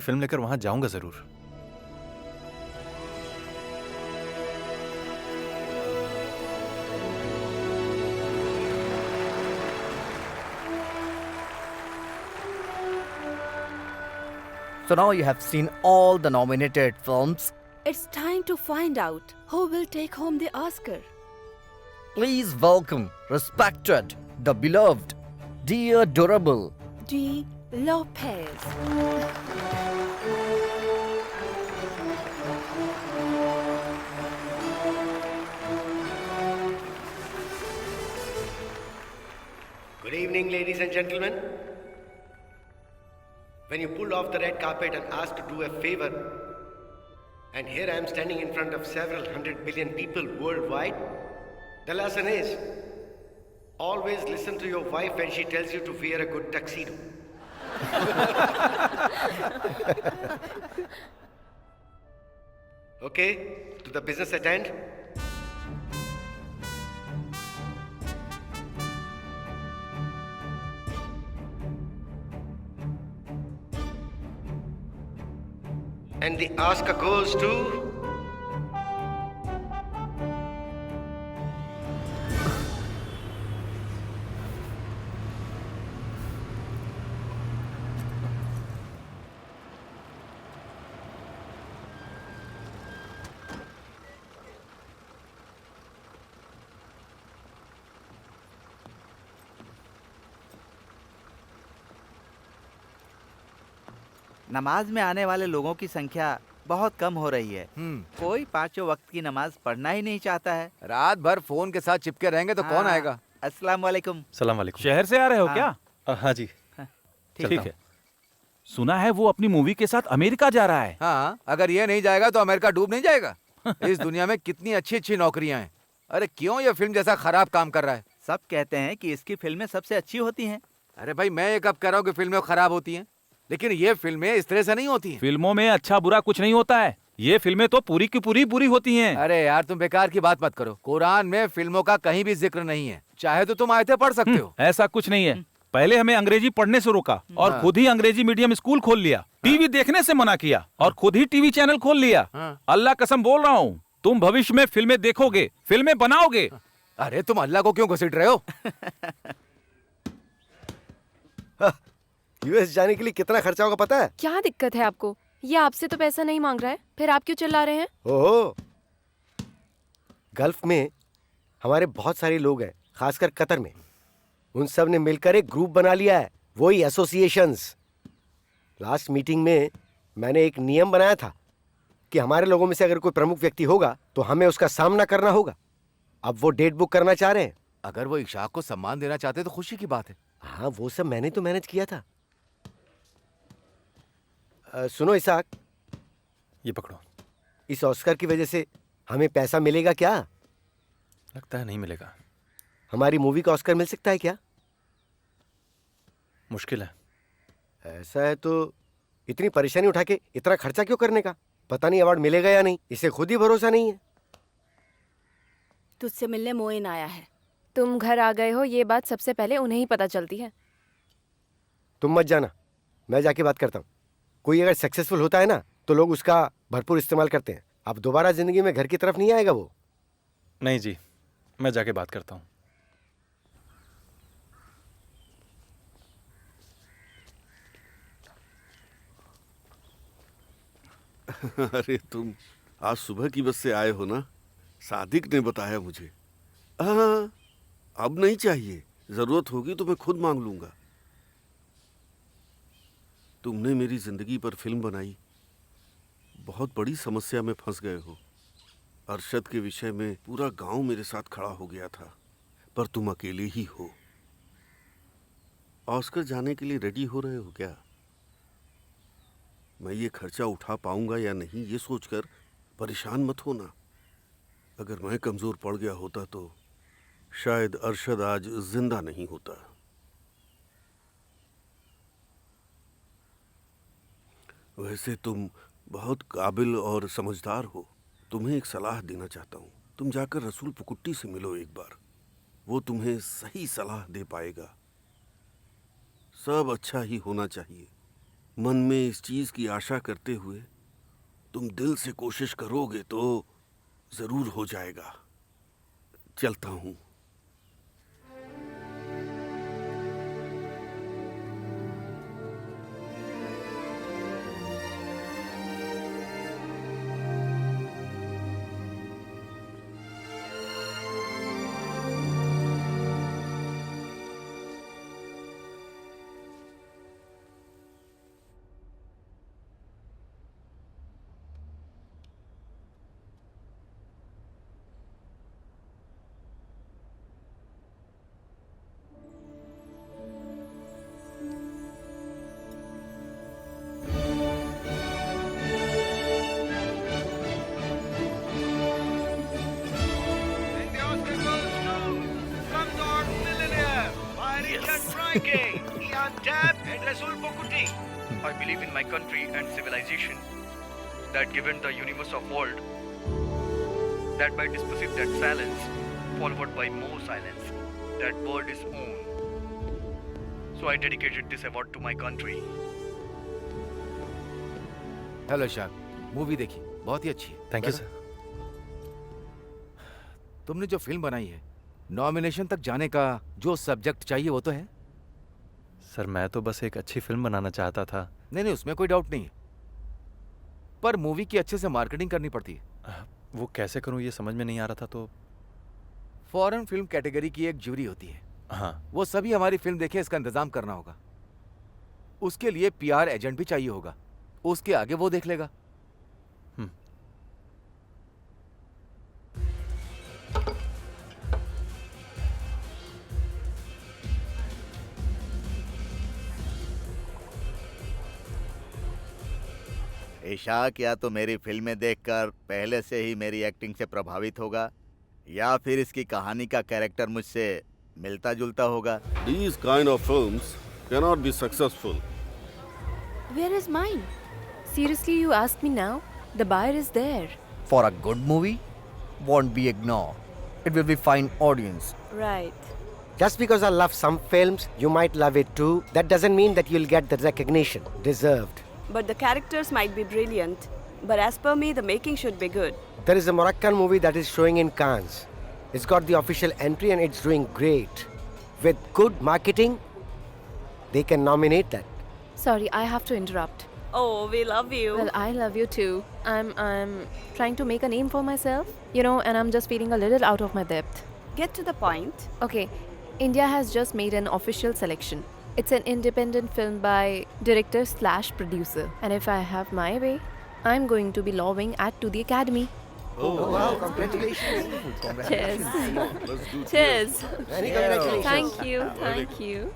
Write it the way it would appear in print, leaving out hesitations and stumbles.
Film लेकर वहां जाऊंगा जरूर। So now you have seen all the nominated films. It's time to find out who will take home the Oscar. Please welcome, respected, the beloved, dear adorable. D. Lopez. Good evening, ladies and gentlemen. When you pulled off the red carpet and asked to do a favor, and here I am standing in front of several 100 million people worldwide, the lesson is always listen to your wife when she tells you to wear a good tuxedo. Okay, to the business at hand. And the Oscar goes to... नमाज में आने वाले लोगों की संख्या बहुत कम हो रही है। कोई पांचों वक्त की नमाज पढ़ना ही नहीं चाहता है। रात भर फोन के साथ चिपके रहेंगे तो कौन आएगा? अस्सलाम वालेकुम। सलाम वालेकुम। शहर से आ रहे हो हाँ। क्या? हाँ जी। ठीक है। सुना है वो अपनी मूवी के साथ अमेरिका जा रहा है। हाँ, अगर ये नहीं जाएगा तो अमेरिका डूब नहीं जाएगा। इस दुनिया में कितनी अच्छी अच्छी नौकरियां हैं। अरे क्यों ये फिल्म जैसा खराब काम कर रहा है? सब कहते हैं कि इसकी फिल्में सबसे अच्छी होती हैं। अरे भाई, मैं ये कब कह रहा हूँ कि फिल्में खराब होती हैं, लेकिन ये फिल्में इस तरह से नहीं होती हैं। फिल्मों में अच्छा बुरा कुछ नहीं होता है। ये फिल्में तो पूरी की पूरी बुरी होती हैं। अरे यार, तुम बेकार की बात मत करो। कुरान में फिल्मों का कहीं भी जिक्र नहीं है। चाहे तो तुम आयतें पढ़ सकते हो। ऐसा कुछ नहीं है। पहले हमें अंग्रेजी पढ़ने से रोका और हाँ। खुद ही अंग्रेजी मीडियम स्कूल खोल लिया। टीवी देखने से मना किया और खुद ही टीवी चैनल खोल लिया। हाँ। अल्लाह कसम बोल रहा हूँ, तुम भविष्य में फिल्में देखोगे, फिल्में बनाओगे। अरे तुम अल्लाह को क्यों घसीट रहे हो? यूएस जाने के लिए कितना खर्चा होगा पता है? क्या दिक्कत है आपको? ये आपसे तो पैसा नहीं मांग रहा है, फिर आप क्यों चिल्ला रहे हैं? ओहो, गल्फ में हमारे बहुत सारे लोग हैं, खासकर कतर में। उन सब ने मिलकर एक ग्रुप बना लिया है, वही एसोसिएशंस। लास्ट मीटिंग में मैंने एक नियम बनाया था कि हमारे लोगों में से अगर कोई प्रमुख व्यक्ति होगा तो हमें उसका सामना करना होगा। अब वो डेट बुक करना चाह रहे हैं। अगर वो इशाक को सम्मान देना चाहते तो खुशी की बात है। हाँ, वो सब मैंने तो मैनेज किया था। सुनो इसाक, ये पकड़ो। इस ऑस्कर की वजह से हमें पैसा मिलेगा क्या? लगता है नहीं मिलेगा। हमारी मूवी का ऑस्कर मिल सकता है क्या? मुश्किल है। ऐसा है तो इतनी परेशानी उठा के इतना खर्चा क्यों करने का? पता नहीं अवार्ड मिलेगा या नहीं, इसे खुद ही भरोसा नहीं है। तुझसे मिलने मोइन आया है। तुम घर आ गए हो, ये बात सबसे पहले उन्हें ही पता चलती है। तुम मत जाना, मैं जाके बात करता हूँ। कोई अगर सक्सेसफुल होता है ना तो लोग उसका भरपूर इस्तेमाल करते हैं। अब दोबारा जिंदगी में घर की तरफ नहीं आएगा वो। नहीं जी, मैं जाके बात करता हूँ। अरे तुम आज सुबह की बस से आए हो ना? सादिक ने बताया मुझे। हाँ, अब नहीं चाहिए, जरूरत होगी तो मैं खुद मांग लूंगा। तुमने मेरी जिंदगी पर फिल्म बनाई, बहुत बड़ी समस्या में फंस गए हो। अरशद के विषय में पूरा गांव मेरे साथ खड़ा हो गया था, पर तुम अकेले ही हो। ऑस्कर जाने के लिए रेडी हो रहे हो क्या? मैं ये खर्चा उठा पाऊंगा या नहीं, ये सोचकर परेशान मत होना। अगर मैं कमजोर पड़ गया होता तो शायद अरशद आज जिंदा नहीं होता। वैसे तुम बहुत काबिल और समझदार हो। तुम्हें एक सलाह देना चाहता हूँ। तुम जाकर रसूल पुकुट्टी से मिलो एक बार, वो तुम्हें सही सलाह दे पाएगा। सब अच्छा ही होना चाहिए। मन में इस चीज की आशा करते हुए तुम दिल से कोशिश करोगे तो जरूर हो जाएगा। चलता हूं। I believe in my country and civilization, that given the universe of world, that by dispersive that silence, followed by more silence, that word is own. So I dedicated this award to my country. Hello Shah, movie देखी, बहुत ही अच्छी है। Thank you sir. तुमने जो film बनाई है, nomination तक जाने का जो सब्जेक्ट चाहिए वो तो है। सर मैं तो बस एक अच्छी फिल्म बनाना चाहता था। नहीं, उसमें कोई डाउट नहीं है, पर मूवी की अच्छे से मार्केटिंग करनी पड़ती है। वो कैसे करूं ये समझ में नहीं आ रहा था तो। फॉरेन फिल्म कैटेगरी की एक ज्यूरी होती है। हाँ। वो सभी हमारी फिल्म देखे, इसका इंतजाम करना होगा। उसके लिए पीआर एजेंट भी चाहिए होगा, उसके आगे वो देख लेगा। इशाक या तो मेरी फिल्में देखकर पहले से ही मेरी एक्टिंग से प्रभावित होगा, या फिर इसकी कहानी का कैरेक्टर मुझसे मिलता जुलता होगा। These kind of films cannot be successful. Where is mine? Seriously, you ask me now? The buyer is there. For a good movie, won't be ignored. It will be fine audience. Right. Just because I love some films, you might love it too. That doesn't mean that you'll get the recognition deserved. But the characters might be brilliant. But as per me, the making should be good. There is a Moroccan movie that is showing in Cannes. It's got the official entry and it's doing great. With good marketing, they can nominate that. Sorry, I have to interrupt. Oh, we love you. Well, I love you too. I'm trying to make a name for myself, and I'm just feeling a little out of my depth. Get to the point. Okay, India has just made an official selection. It's an independent film by director/producer. And if I have my way, I'm going to be lobbying to the Academy. Oh, wow, congratulations. Cheers. Let's do Cheers. Many congratulations. Thank you. Thank you.